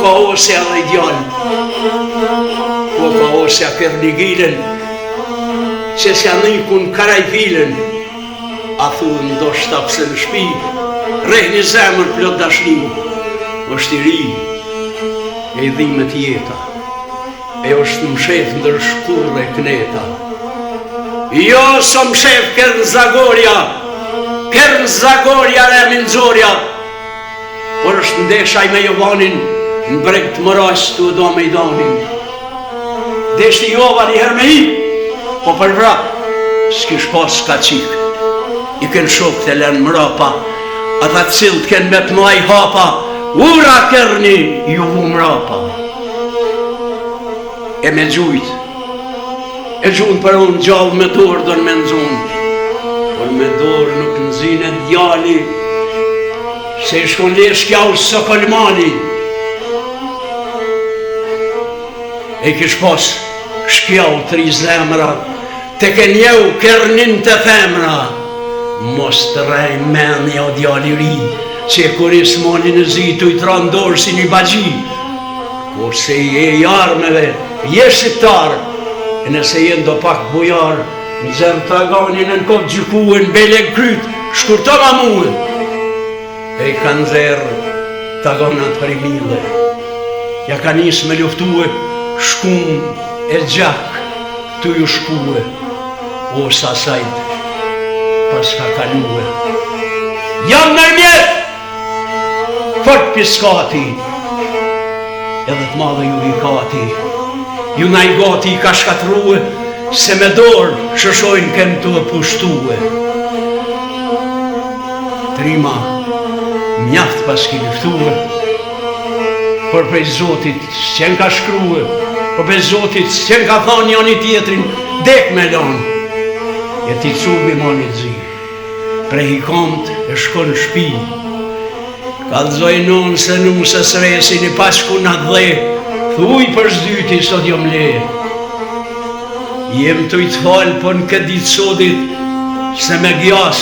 ka osja dhe ideal. Po ka osja kërë një gilën, që s'ja nikun karaj filën, a thunë ndoshta pse në shpi, reh një zemër plot dashni, është i ri, e i dhimet jeta, e është në mshef ndër shkurre kneta. Jo së mshef kërën Zagorja re minxorja, por është ndeshaj me Jovanin, në breg të mëras të do me i danin. Deshti Jovan i her me i, po për vrap, s'kish pas ka qik, i kënë shok të lenë mrapa, ata cilë të kënë me të muaj hapa, ura kërni ju vu mrapa. E me gjujt, e gjujnë për unë gjallë me dorë do në me nëzunë, por me dorë nuk nëzine djali, se i shkon lesh kjau së kolmani. E kish pas shkjau të rizemra, te ke njeu kërnin të femra, mos të rej menja o djali ri, që kur i smoni në zi të i trandorë si një bagji, kur se i e jarmeve, je shqiptar, e nëse jenë do pak bujar, në zërë të aganin në kopë gjykuen, bele kryt, shkurto ma muën, e i kanë zërë të aganat për i mile, ja ka njësë me luftue, shkum e gjak, të ju shkue, o sa sajt, pas ka kalue. Jam nërmjet, fort piskati, edhe të madhe ju i kati, ju na i gati i ka shkatruhe, se me dorë shëshojnë kem të e pushtue. Trima, mjaft pas ki luftue, por prej Zotit s'qen ka shkrue, por prej Zotit s'qen ka thonë njën i tjetrin, dek me lonë, e ti cubi monit zi, prej i komt e shkon shpi, ka dhzoj nonë se nuse sresin i pashku në dhe, thuj për zdyti sot jom le. Jem të i të falë, po në këtë ditë sotit, se me gjas,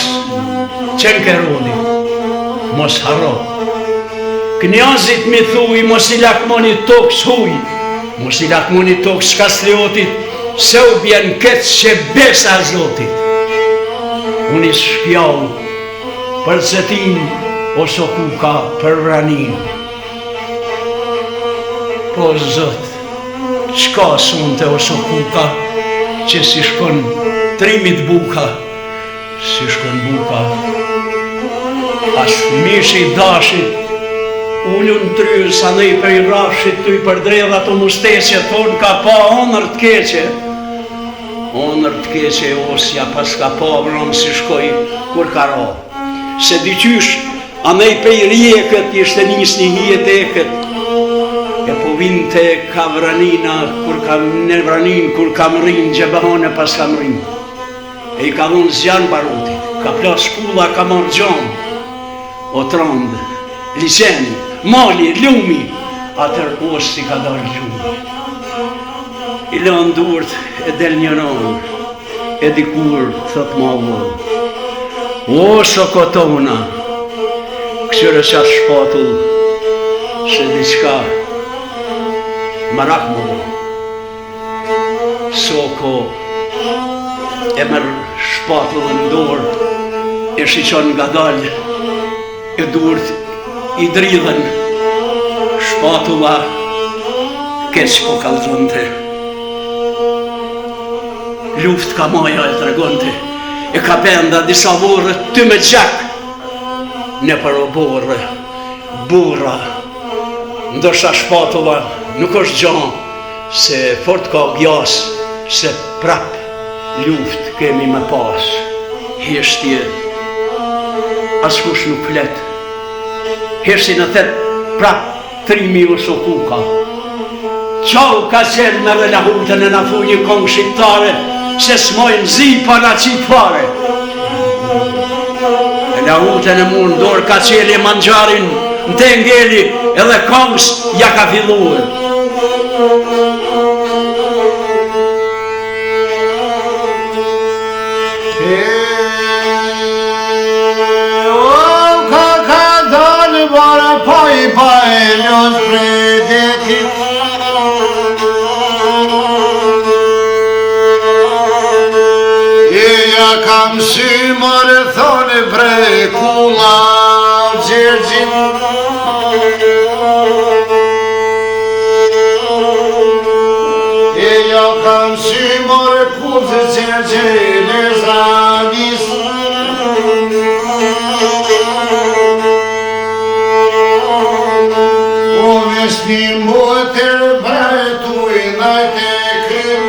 qenë kerodit, mos haro. Knjazit mi thuj, mos i lakmonit tokës huj, mos i lakmonit tokës kastriotit, se u bjen këtë që besa Zotit. Unë i shkjau, për cetin, oso kuka për vranin. Po Zot, qka sun të oso kuka, që si shkon trimit buka, si shkon buka, as mishi dashit, ullun tryë sa nej për i rafshit, të i përdredha të mustesje, thonë ka pa onër të keqe. Onër të keqe osja pas ka pa vëram si shkoj kur ka ra. Se dyqysh, a nej për i rjekët, ishte njës një hijet eket, e po vinte ka vranina, kur ka në vranin, kur ka më rinë, gjebehane pas ka më rinë. E i ka dhonë zjanë barutit, ka plas shkulla, ka marrë gjanë, o trandë, liqeni, mali, lumi, atër osë si ka dalë gjumi. I lënë durët e del një rënë, e dikur thët ma vërë. O sokotona, kësire qatë shpatull, se diqka marak më. Soko e mërë shpatull në dorë, e shiqon nga dalë, e durët i dridhen, shpatulla keq po kalzonte. Luft ka maja e tregonte, e ka benda disa vorë ty me gjak, ne për o borë, burra, ndosha shpatulla nuk është gjanë, se fort ka gjas, se prap luft kemi me pas, heshtje, askush nuk flet, heshti në thet prap 3.000 uso kuka. Qau ka qenë me dhe lahutën e në fu një kongë shqiptare, se s'mojnë zi pa në qitë fare. E lahutën e mund dorë ka qeli manxarin, në te ngeli edhe kongës ja ka filluën. Ka dalë bara pa i ljus priti E ja kanë si more kuzë që në zanis O vesni motër bajtu i najte krim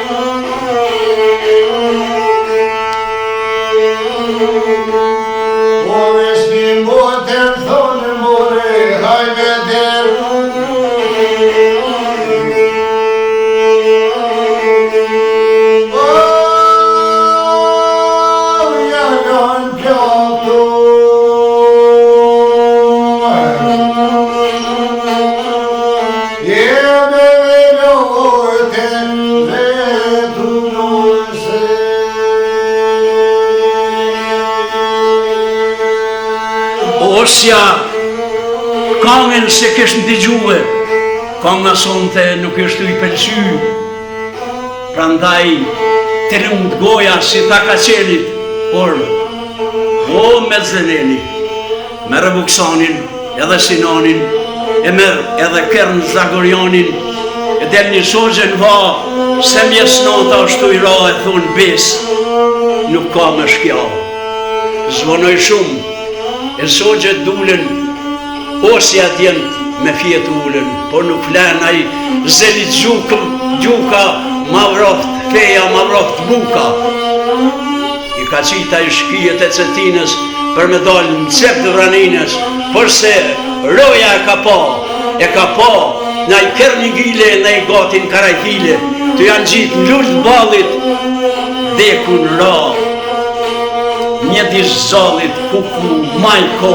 O vesni motër thonë more hajme der Osja kangën se kështë ndigjuhe, kanga sonte nuk është i pëlqy, prandaj të lumët goja si ta ka qelit, por o me zëneni, merë buksanin edhe sinanin, e merë edhe kërën Zagorjanin, e del një sogjen va, se mjesnota është i ra e thonë bes, nuk ka me shkja, zvonoj shumë, e sogjet dulen, osja djent me fjet ulen, por nuk flenaj zelit gjuka, ma vroft feja, ma vroft buka. I ka qita i shkijet e cetines për me dalë në cep të vraninës, por se roja e ka pa, na i kërë një gjile, na i gatin karajfile, të janë gjitë në lullë balit, dekun ra. Një dish zalit, kuku, majko,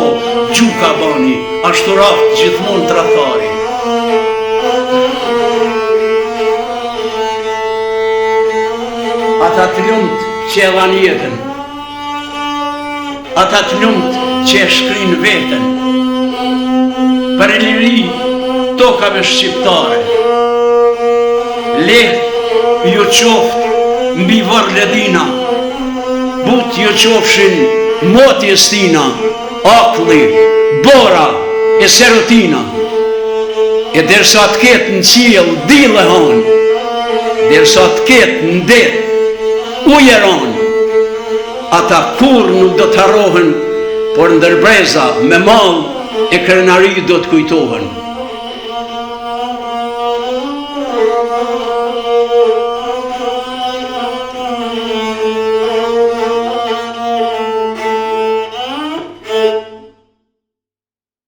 gjuka bani, ashtu raft gjithmon të rathari. Ata të lumt që e dhan jetën, ata të lumt që e shkrin vetën, për e liri tokave shqiptare, lehtë ju qoftë mbi vër ledina, but ju qofshin motjes tina, akulli, bora e serotina, e dersa të ketë në qiell dile hanë, dersa të ketë në det ujeron, ata kur nuk do të harrohen, por ndërbreza me mall e krenari do të kujtohen.